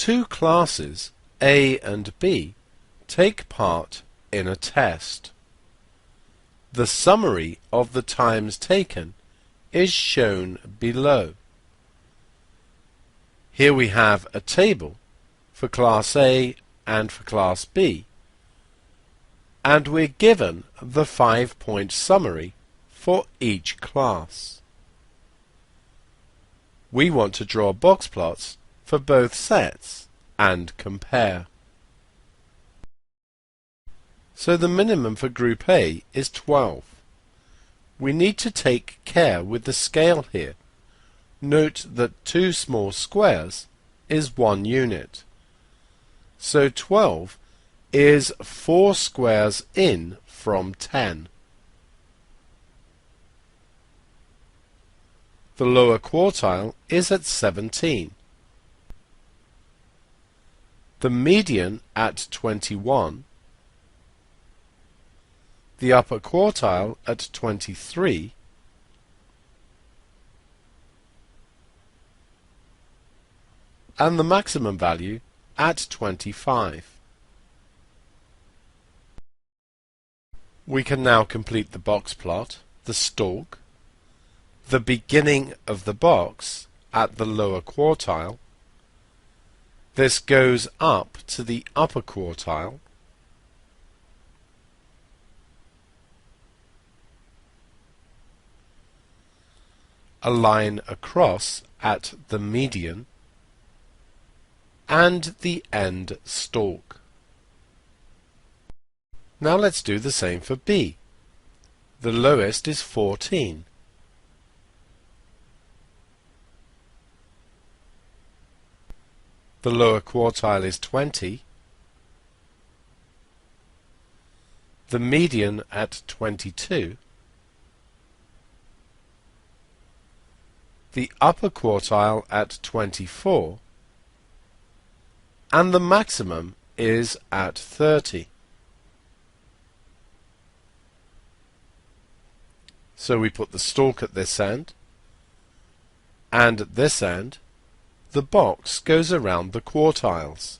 two classes, A and B, take part in a test. The summary of the times taken is shown below. Here we have a table for Class A and for Class B, and we're given the 5-point summary for each class. We want to draw box plots for both sets and compare. So the minimum for Group A is 12. We need to take care with the scale here. Note that 2 small squares is 1 unit. So 12 is 4 squares in from 10. The lower quartile is at 17. The median at 21. The upper quartile at 23. And the maximum value at 25. We can now complete the box plot, the stalk, the beginning of the box at the lower quartile. This goes up to the upper quartile. A line across at the median, and the end stalk. Now let's do the same for B. The lowest is 14. The lower quartile is 20. The median at 22. The upper quartile at 24. And the maximum is at 30. So we put the stalk at this end, and at this end the box goes around the quartiles.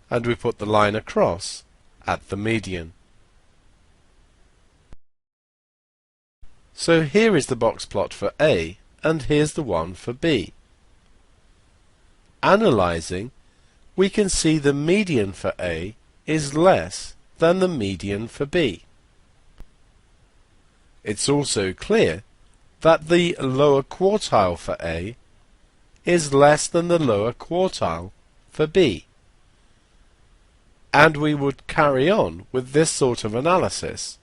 And we put the line across at the median. So here is the box plot for A, and here's the one for B. Analyzing, we can see the median for A is less than the median for B. It's also clear that the lower quartile for A is less than the lower quartile for B. And we would carry on with this sort of analysis.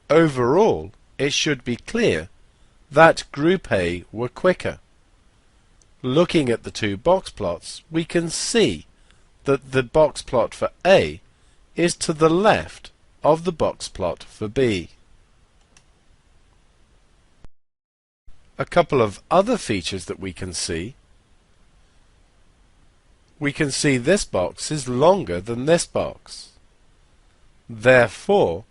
Overall, it should be clear that Group A were quicker. Looking at the two box plots, we can see that the box plot for A is to the left of the box plot for B. A couple of other features that we can see. We can see this box is longer than this box. Therefore,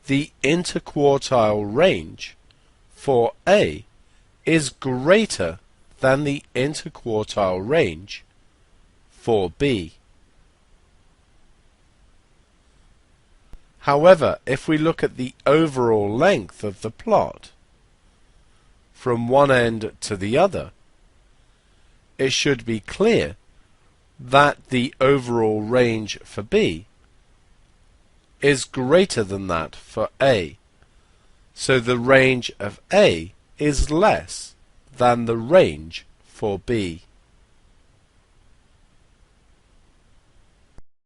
the interquartile range for A is greater than the interquartile range for B. However, if we look at the overall length of the plot, from one end to the other, it should be clear that the overall range for B is greater than that for A. So the range of A is less than the range for B.